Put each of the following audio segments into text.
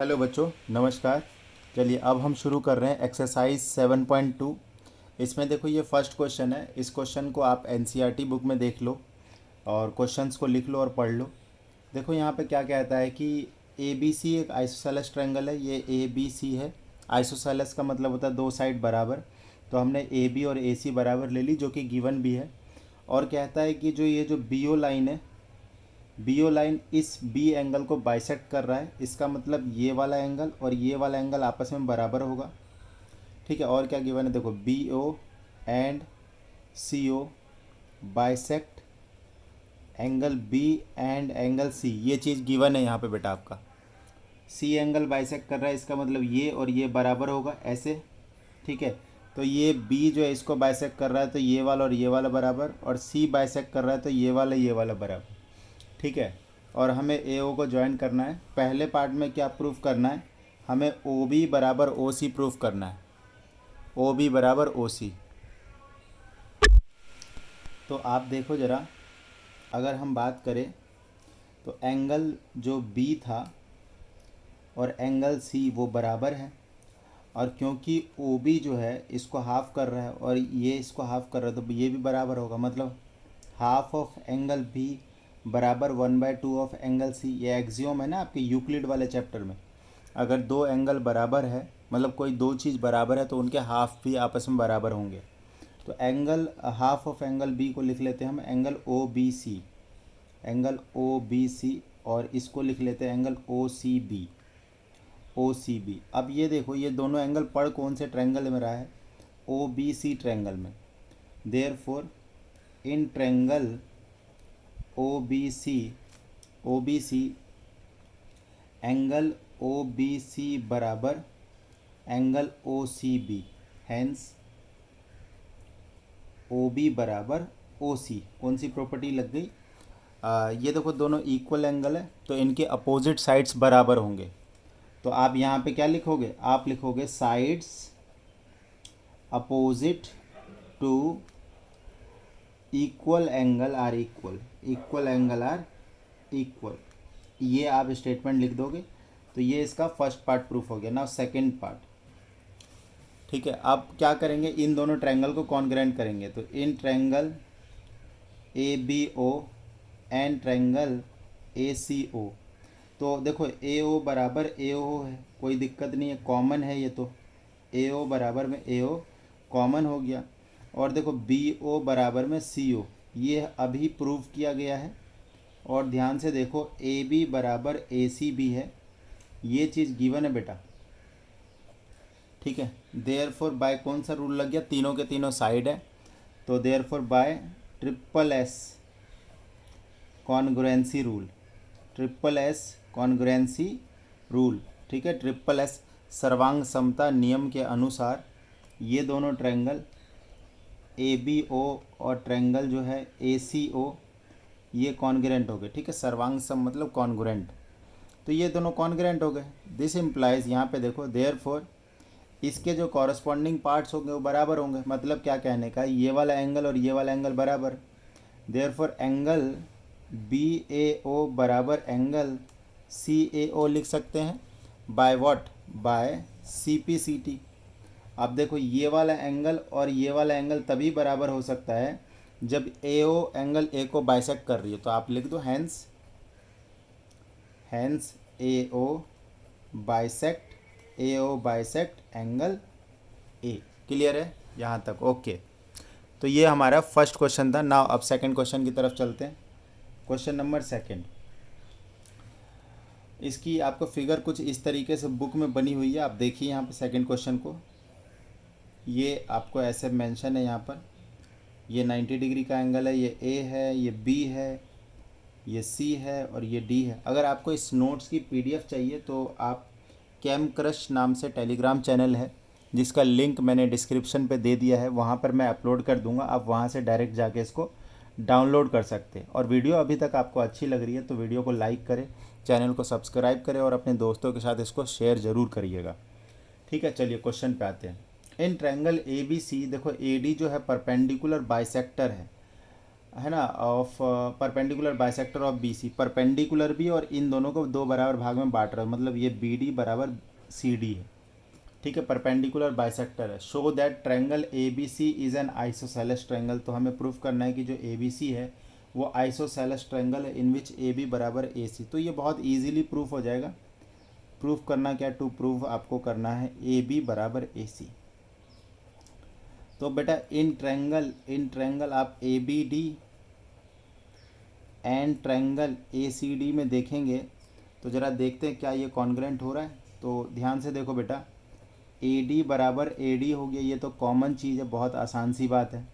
Hello बच्चों, नमस्कार। चलिए अब हम शुरू कर रहे हैं एक्सरसाइज 7.2। इसमें देखो ये फर्स्ट क्वेश्चन है। इस क्वेश्चन को आप एनसीईआरटी बुक में देख लो और क्वेश्चंस को लिख लो और पढ़ लो। देखो यहाँ पे क्या कहता है कि ए बी सी एक आइसोसेलेस ट्रायंगल है। ये ए बी सी है। आइसोसेलेस का मतलब होता है दो साइड बराबर। तो हमने ए बी और ए सी बराबर ले ली, जो कि गिवन भी है। और कहता है कि ये जो बी ओ लाइन है, बी ओ लाइन इस बी एंगल को बाइसेक्ट कर रहा है। इसका मतलब ये वाला एंगल और ये वाला एंगल आपस में बराबर होगा। ठीक है। और क्या गिवन है, देखो B O and C O bisect angle B and angle C. ये चीज़ गिवन है यहाँ पे बेटा आपका। सी एंगल बाइसेक्ट कर रहा है, इसका मतलब ये और ये बराबर होगा ऐसे। ठीक है। तो ये बी जो है इसको बाइसेक्ट कर रहा है, तो ये वाला और ये वाला बराबर, और सी बाइसेक्ट कर रहा है तो ये वाला बराबर। ठीक है। और हमें ए ओ को ज्वाइन करना है। पहले पार्ट में क्या प्रूफ करना है, हमें ओ बी बराबर ओ सी प्रूफ करना है। ओ बी बराबर ओ सी। तो आप देखो ज़रा, अगर हम बात करें तो एंगल जो बी था और एंगल सी वो बराबर है। और क्योंकि ओ बी जो है इसको हाफ कर रहा है और ये इसको हाफ कर रहा है, तो ये भी बराबर होगा। मतलब हाफ ऑफ एंगल बी बराबर 1/2 ऑफ एंगल सी। ये एक्सियोम है ना आपके यूक्लिड वाले चैप्टर में। अगर दो एंगल बराबर है, मतलब कोई दो चीज़ बराबर है, तो उनके हाफ भी आपस में बराबर होंगे। तो angle half of angle B को लिख लेते हैं हम angle O B C. Angle O B C. और इसको लिख लेते हैं angle O C B. O C B. अब ये देखो, ये दोनों एंगल पड़ कौन से ट्रायंगल में रहा है, ओ बी सी ट्रायंगल में। Therefore in triangle O B C angle O B C बराबर angle O C B. Hence O B बराबर ओ सी। कौन सी प्रॉपर्टी लग गई, ये देखो दोनों इक्वल एंगल है तो इनके अपोजिट साइड्स बराबर होंगे। तो आप यहाँ पे क्या लिखोगे, आप लिखोगे sides opposite to equal angle are equal. Equal angle are equal. ये आप स्टेटमेंट लिख दोगे। तो ये इसका फर्स्ट पार्ट प्रूफ हो गया। Now second part. ठीक है। अब क्या करेंगे, इन दोनों ट्रायंगल को कॉन्ग्रेंट करेंगे। तो in triangle A B O and triangle A C O. तो देखो ए ओ बराबर ए ओ है, कोई दिक्कत नहीं है, कॉमन है ये। तो ए ओ बराबर में ए ओ कॉमन हो गया। और देखो बी ओ बराबर में सी ओ, ये अभी प्रूव किया गया है। और ध्यान से देखो ए बी बराबर ए सी भी है, ये चीज़ गिवन है बेटा। ठीक है। देयरफॉर बाय कौन सा रूल लग गया, तीनों के तीनों साइड है। तो therefore by triple S congruency rule. Triple S congruency rule. ठीक है। ट्रिपल एस सर्वांग समता नियम के अनुसार ये दोनों ट्रायंगल ए बी ओ और ट्रायंगल जो है ए सी ओ, ये कॉन्ग्रेंट हो गए। ठीक है। सर्वांग सम मतलब कॉन्ग्रेंट। तो ये दोनों कॉन्ग्रेंट हो गए। दिस इम्प्लाइज, यहाँ पे देखो देयरफॉर इसके जो कॉरस्पॉन्डिंग पार्ट्स होंगे वो बराबर होंगे। मतलब क्या कहने का, ये वाला एंगल और ये वाला एंगल बराबर। Therefore angle B A O बराबर एंगल सी ए ओ लिख सकते हैं। By what, by C P C T. अब देखो ये वाला एंगल और ये वाला एंगल तभी बराबर हो सकता है जब ए ओ एंगल ए को बाइसेक्ट कर रही है। तो आप लिख दो hence A O bisect angle A. Clear है यहाँ तक? ओके। तो ये हमारा फर्स्ट क्वेश्चन था। नाउ अब सेकंड क्वेश्चन की तरफ चलते हैं। Question number second. इसकी आपको फिगर कुछ इस तरीके से बुक में बनी हुई है। आप देखिए यहाँ पे सेकंड क्वेश्चन को, ये आपको ऐसे मेंशन है यहाँ पर। ये 90 डिग्री का एंगल है, ये ए है, ये बी है, ये सी है और ये डी है। अगर आपको इस नोट्स की पीडीएफ चाहिए तो आप कैम क्रश नाम से टेलीग्राम चैनल है, जिसका लिंक मैंने डिस्क्रिप्शन पे दे दिया है, वहाँ पर मैं अपलोड कर दूँगा। आप वहाँ से डायरेक्ट जाके इसको डाउनलोड कर सकते हैं। और वीडियो अभी तक आपको अच्छी लग रही है तो वीडियो को लाइक करें, चैनल को सब्सक्राइब करें और अपने दोस्तों के साथ इसको शेयर ज़रूर करिएगा। ठीक है। चलिए क्वेश्चन पे आते हैं। इन ट्रायंगल ए बी सी, देखो ए डी जो है परपेंडिकुलर बाइसेक्टर है। है ना, of perpendicular bisector of B C, perpendicular भी और इन दोनों को दो बराबर भाग में बांट रहा है, मतलब ये बी डी बराबर सी डी है। ठीक है, परपेंडिकुलर बाइसेक्टर है। Show that triangle A B C is an isosceles triangle, तो हमें प्रूफ करना है कि जो ए बी सी है वो आइसोसेलेस ट्रायंगल है इन विच ए बी बराबर ए सी। तो ये बहुत ईजिली प्रूफ हो जाएगा। प्रूफ करना क्या, टू प्रूफ आपको करना है ए बी बराबर ए सी। तो बेटा इन ट्रायंगल आप A B D and triangle A C D में देखेंगे तो ज़रा देखते हैं क्या ये कॉन्ग्रेंट हो रहा है। तो ध्यान से देखो बेटा, ए डी बराबर ए डी हो गया, ये तो कॉमन चीज़ है, बहुत आसान सी बात है,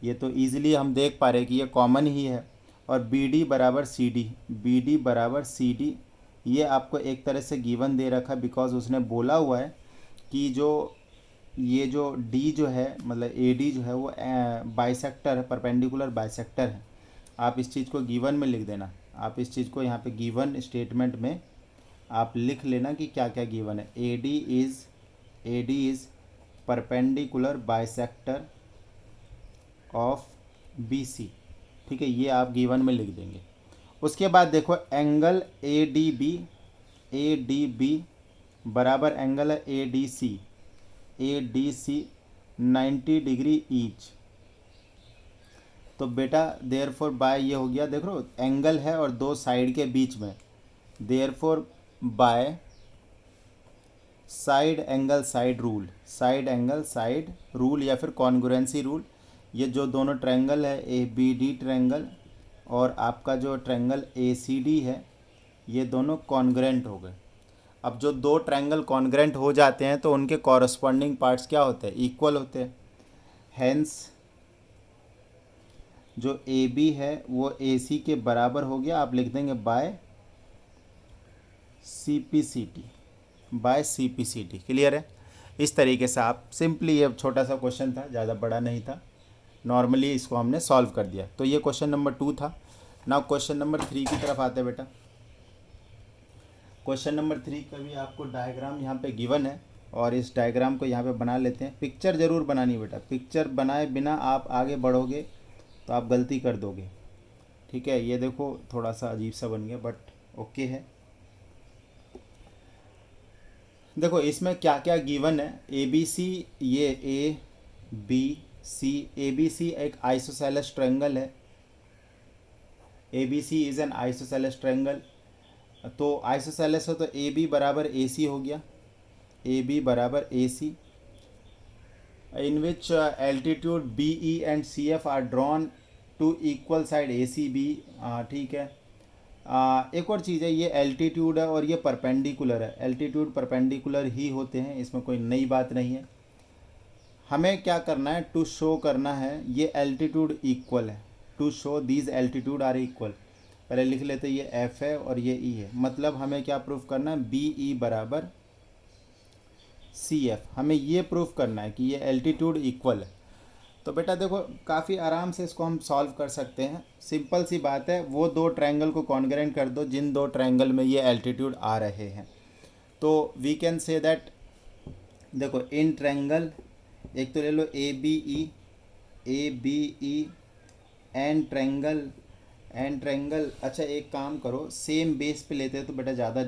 ये तो ईजिली हम देख पा रहे हैं कि ये कॉमन ही है। और बी डी बराबर सी डी, बी डी बराबर सी डी, ये आपको एक तरह से गिवन दे रखा, बिकॉज उसने बोला हुआ है कि जो ये जो डी जो है, मतलब ए डी जो है वो बाइसेक्टर है, परपेंडिकुलर बाइसेक्टर है। आप इस चीज़ को गिवन में लिख देना, आप इस चीज़ को यहाँ पे गिवन स्टेटमेंट में आप लिख लेना कि क्या क्या गिवन है। A D is perpendicular bisector of B C. ठीक है, ये आप गिवन में लिख देंगे। उसके बाद देखो एंगल ए डी बी बराबर एंगल है A D C 90 degree each. तो बेटा देयरफॉर बाय ये हो गया, देखो एंगल है और दो साइड के बीच में, therefore by side angle side rule या फिर कॉन्ग्रुएंसी रूल, ये जो दोनों ट्रायंगल है ए बी डी ट्रायंगल और आपका जो ट्रायंगल ए सी डी है, ये दोनों कॉन्ग्रेंट हो गए। अब जो दो ट्रायंगल कॉन्ग्रेंट हो जाते हैं तो उनके कॉरस्पॉन्डिंग पार्ट्स क्या होते हैं, इक्वल होते हैं। हेंस जो ए बी है वो ए सी के बराबर हो गया, आप लिख देंगे by C P C T, by C P C T. Clear है? इस तरीके से आप सिंपली, ये छोटा सा क्वेश्चन था, ज़्यादा बड़ा नहीं था, नॉर्मली इसको हमने सॉल्व कर दिया। तो ये क्वेश्चन नंबर 2 था। नाउ क्वेश्चन नंबर 3 की तरफ आते हैं बेटा। क्वेश्चन नंबर 3 का भी आपको डायग्राम यहाँ पे गिवन है और इस डायग्राम को यहाँ पे बना लेते हैं। पिक्चर ज़रूर बनानी बेटा, पिक्चर बनाए बिना आप आगे बढ़ोगे तो आप गलती कर दोगे। ठीक है, ये देखो थोड़ा सा अजीब सा बन गया बट ओके है। देखो इसमें क्या क्या गिवन है, ए बी सी, ये ए बी सी, ए बी सी एक आइसोसेलेस ट्रायंगल है, A B C is an isosceles triangle. तो आइसोसेलेस हो तो ए बी बराबर ए सी हो गया, ए बी बराबर A C, in which altitude B E and C F are drawn to equal side A C B. ठीक है, एक और चीज़ है, ये एल्टीट्यूड है और ये परपेंडिकुलर है, एल्टीट्यूड परपेंडिकुलर ही होते हैं, इसमें कोई नई बात नहीं है। हमें क्या करना है, टू शो करना है ये एल्टीट्यूड इक्वल है, to show these altitude are equal. पहले लिख लेते, ये एफ है और ये ई है, मतलब हमें क्या प्रूफ करना है, बी ई बराबर सी एफ, हमें ये प्रूफ करना है कि ये एल्टीट्यूड इक्वल है। तो बेटा देखो काफ़ी आराम से इसको हम सॉल्व कर सकते हैं, सिंपल सी बात है, वो दो ट्रायंगल को कॉन्ग्रेंट कर दो जिन दो ट्रायंगल में ये एल्टीट्यूड आ रहे हैं। तो वी कैन से दैट, देखो इन ट्रायंगल, एक तो ले लो A B E and triangle. अच्छा एक काम करो, सेम बेस पे लेते हैं तो बेटा ज़्यादा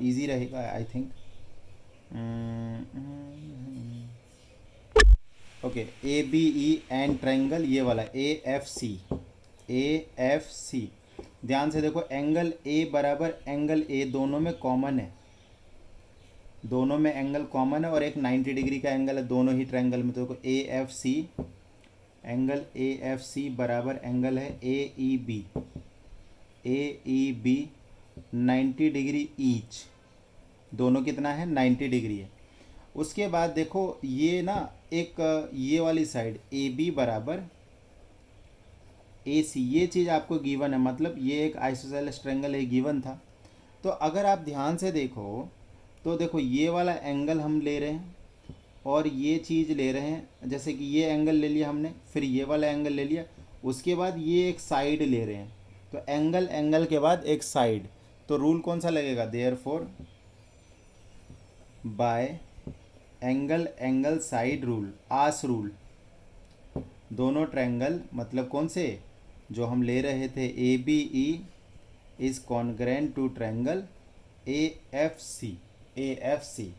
ईजी रहेगा I think. Okay, A B E and triangle, ये वाला ए एफ सी। ध्यान से देखो एंगल ए बराबर एंगल ए, दोनों में कॉमन है, दोनों में एंगल कॉमन है और एक 90 डिग्री का एंगल है दोनों ही ट्रायंगल में। तो देखो A F C, angle A F C बराबर एंगल है A E B 90 degree each, दोनों कितना है 90 डिग्री है। उसके बाद देखो ये ना एक ये वाली साइड ए बी बराबर ए सी, ये चीज़ आपको गिवन है, मतलब ये एक आइसोसेलेस ट्रायंगल है, गिवन था। तो अगर आप ध्यान से देखो तो देखो ये वाला एंगल हम ले रहे हैं और ये चीज़ ले रहे हैं, जैसे कि ये एंगल ले लिया हमने, फिर ये वाला एंगल ले लिया, उसके बाद ये एक साइड ले रहे हैं, तो एंगल के बाद एक साइड। तो रूल कौन सा लगेगा, therefore by angle side rule, AAS rule. दोनों ट्रायंगल मतलब कौन से जो हम ले रहे थे, A B E is congruent to triangle A F C, A F C.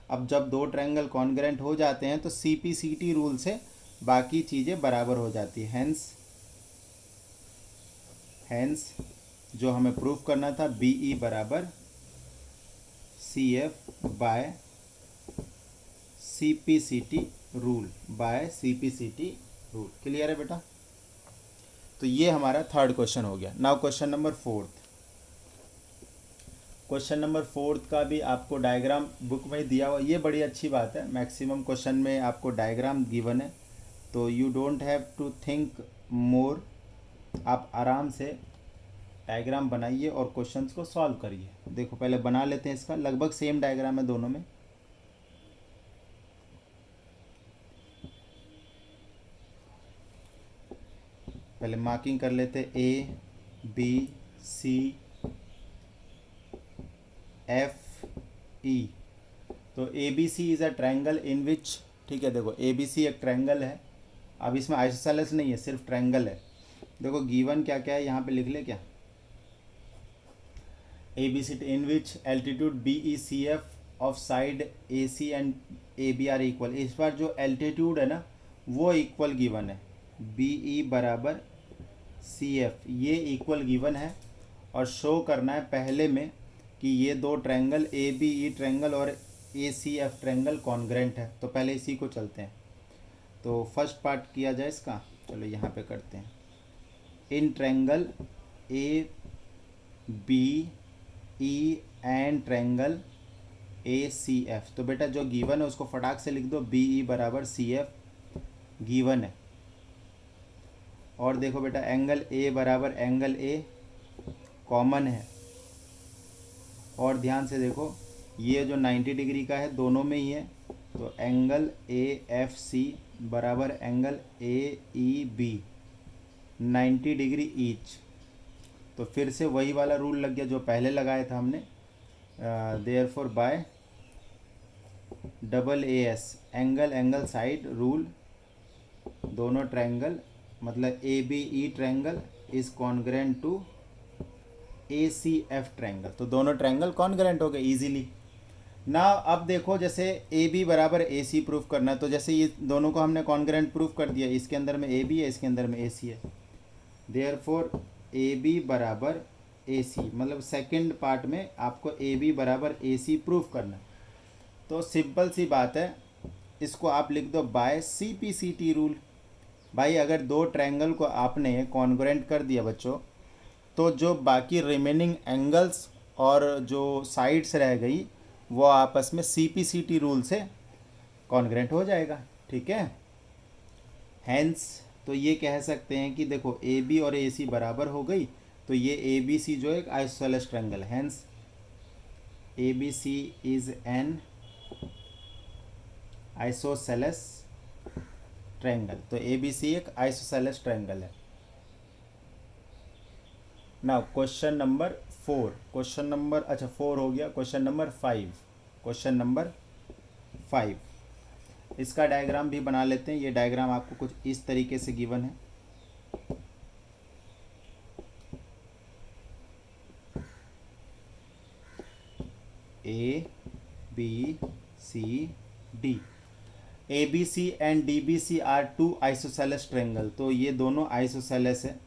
अब जब दो ट्रायंगल कॉन्ग्रेंट हो जाते हैं तो C P C T rule से बाकी चीज़ें बराबर हो जाती है। हैंस जो हमें प्रूफ करना था, बी ई बराबर C F by C P C T rule, by C P C T rule. Clear है बेटा? तो ये हमारा थर्ड क्वेश्चन हो गया। Now question number fourth. Question number fourth का भी आपको डायग्राम बुक में ही दिया हुआ। ये बड़ी अच्छी बात है, मैक्सिमम क्वेश्चन में आपको डायग्राम गिवन है, तो you don't have to think more. आप आराम से डायग्राम बनाइए और क्वेश्चंस को सॉल्व करिए। देखो पहले बना लेते हैं इसका, लगभग सेम डायग्राम है दोनों में। पहले मार्किंग कर लेते, ए बी सी एफ ई। तो A B C is a triangle in which, ठीक है, देखो ए बी सी एक ट्रायंगल है। अब इसमें आइसोसेलेस नहीं है, सिर्फ ट्रायंगल है। देखो गिवन क्या क्या है यहाँ पे लिख ले क्या, A B C in which altitude B E C F of side A C and A B are equal. इस बार जो एल्टीट्यूड है ना वो इक्वल गिवन है, बी ई बराबर सी एफ, ये इक्वल गिवन है। और शो करना है पहले में कि ये दो triangle A B E triangle और A C F triangle congruent है। तो पहले इसी को चलते हैं। तो फर्स्ट पार्ट किया जाए इसका, चलो यहाँ पे करते हैं। In triangle A B E and triangle A C F. तो बेटा जो गिवन है उसको फटाक से लिख दो, बी ई बराबर सी एफ गिवन है। और देखो बेटा एंगल ए बराबर एंगल ए कॉमन है। और ध्यान से देखो ये जो 90 डिग्री का है दोनों में ही है, तो एंगल ए एफ सी बराबर angle A E B 90 degree each. तो फिर से वही वाला रूल लग गया जो पहले लगाया था हमने, therefore by double A S angle angle side rule. दोनों ट्रायंगल मतलब A B E triangle is congruent to A C F triangle. तो दोनों ट्रायंगल कॉन्ग्रेंट हो गए इजीली ना। अब देखो जैसे ए बी बराबर ए सी प्रूफ करना है, तो जैसे ये दोनों को हमने कॉन्ग्रेंट प्रूफ कर दिया, इसके अंदर में ए बी है, इसके अंदर में ए सी है। देयरफॉर ए बी बराबर ए सी, मतलब सेकंड पार्ट में आपको ए बी बराबर ए सी प्रूफ करना है। तो सिंपल सी बात है, इसको आप लिख दो by C P C T rule. भाई अगर दो ट्रायंगल को आपने कॉन्ग्रेंट कर दिया बच्चों, तो जो बाकी रिमेनिंग एंगल्स और जो साइड्स रह गई वो आपस में C P C T rule से कॉन्ग्रेंट हो जाएगा। ठीक है, हैंस तो ये कह सकते हैं कि देखो ए बी और ए सी बराबर हो गई, तो ये ए बी सी जो एक isosceles triangle, hence A B C is an isosceles triangle. तो ए बी सी एक आइसोसेलेस ट्रायंगल है। Now question number 4, question number अच्छा 4 हो गया। क्वेश्चन नंबर 5, क्वेश्चन नंबर 5 इसका डायग्राम भी बना लेते हैं। ये डायग्राम आपको कुछ इस तरीके से गिवन है। A B C D, A B C and D B C are two isosceles triangle. तो ये दोनों आइसोसेलेस है।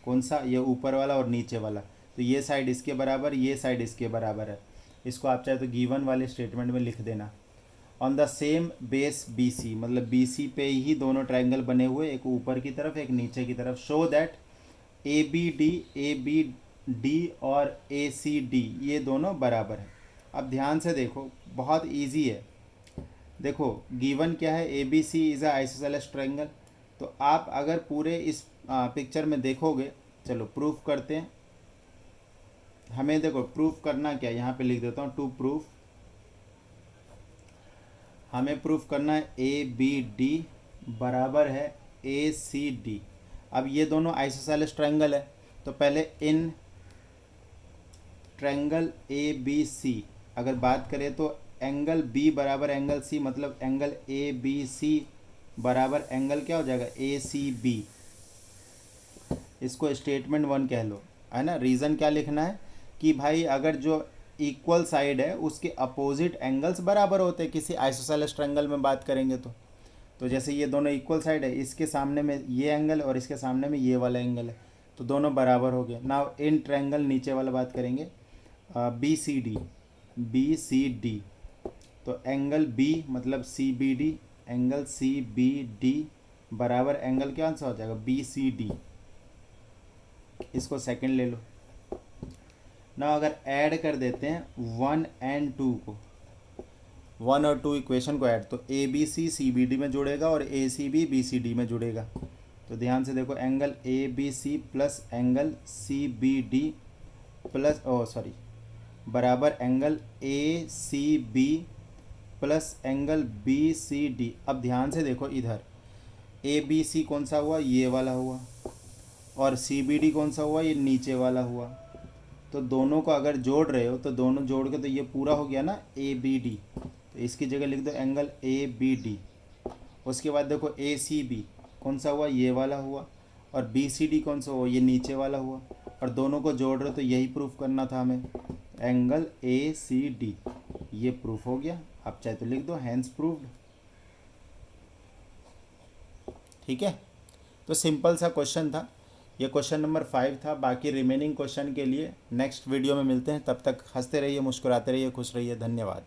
कौन सा, ये ऊपर वाला और नीचे वाला। तो ये साइड इसके बराबर, ये साइड इसके बराबर है। इसको आप चाहे तो गिवन वाले स्टेटमेंट में लिख देना। On the same base B C, मतलब बी सी पे ही दोनों ट्रायंगल बने हुए, एक ऊपर की तरफ एक नीचे की तरफ। Show that A B D और ए सी डी ये दोनों बराबर है। अब ध्यान से देखो, बहुत ईजी है। देखो गिवन क्या है, A B C is a isosceles triangle. तो आप अगर पूरे इस पिक्चर में देखोगे, चलो प्रूफ करते हैं। हमें देखो प्रूफ करना क्या, यहाँ पे लिख देता हूँ टू प्रूफ। हमें प्रूफ करना है ए बी डी बराबर है ए सी डी। अब ये दोनों आइसोसेलेस ट्रायंगल है, तो पहले इन ट्रायंगल ए बी सी अगर बात करें तो एंगल बी बराबर एंगल सी, मतलब एंगल ए बी सी बराबर एंगल क्या हो जाएगा ए सी बी। इसको स्टेटमेंट 1 कह लो, है ना। रीज़न क्या लिखना है कि भाई अगर जो इक्वल साइड है उसके अपोजिट एंगल्स बराबर होते हैं, किसी आइसोसेलेस ट्रायंगल में बात करेंगे तो जैसे ये दोनों इक्वल साइड है, इसके सामने में ये एंगल और इसके सामने में ये वाला एंगल है, तो दोनों बराबर हो गए। नाउ इन ट्रायंगल नीचे वाला बात करेंगे B C D, B C D, तो एंगल बी मतलब C B D, angle C B D बराबर एंगल क्या आंसर हो जाएगा बी सी डी। इसको सेकंड ले लो ना। अगर ऐड कर देते हैं 1 एंड 2 को, 1 और 2 इक्वेशन को ऐड, तो A B C C B D में जुड़ेगा और A C B B C D में जुड़ेगा। तो ध्यान से देखो, angle A B C plus angle C B D plus बराबर angle A C B plus angle B C D. अब ध्यान से देखो इधर, ए बी सी कौन सा हुआ, ये वाला हुआ, और सी बी डी कौन सा हुआ, ये नीचे वाला हुआ। तो दोनों को अगर जोड़ रहे हो तो दोनों जोड़ के तो ये पूरा हो गया ना ए बी डी, तो इसकी जगह लिख दो एंगल ए बी डी। उसके बाद देखो ए सी बी कौन सा हुआ, ये वाला हुआ, और बी सी डी कौन सा हुआ, ये नीचे वाला हुआ, और दोनों को जोड़ रहे हो तो यही प्रूफ करना था हमें, एंगल ए सी डी। ये प्रूफ हो गया, आप चाहे तो लिख दो हैंस प्रूव्ड। ठीक है, तो सिंपल सा क्वेश्चन था, ये क्वेश्चन नंबर 5 था। बाकी रिमेनिंग क्वेश्चन के लिए नेक्स्ट वीडियो में मिलते हैं, तब तक हंसते रहिए, मुस्कुराते रहिए, खुश रहिए। धन्यवाद।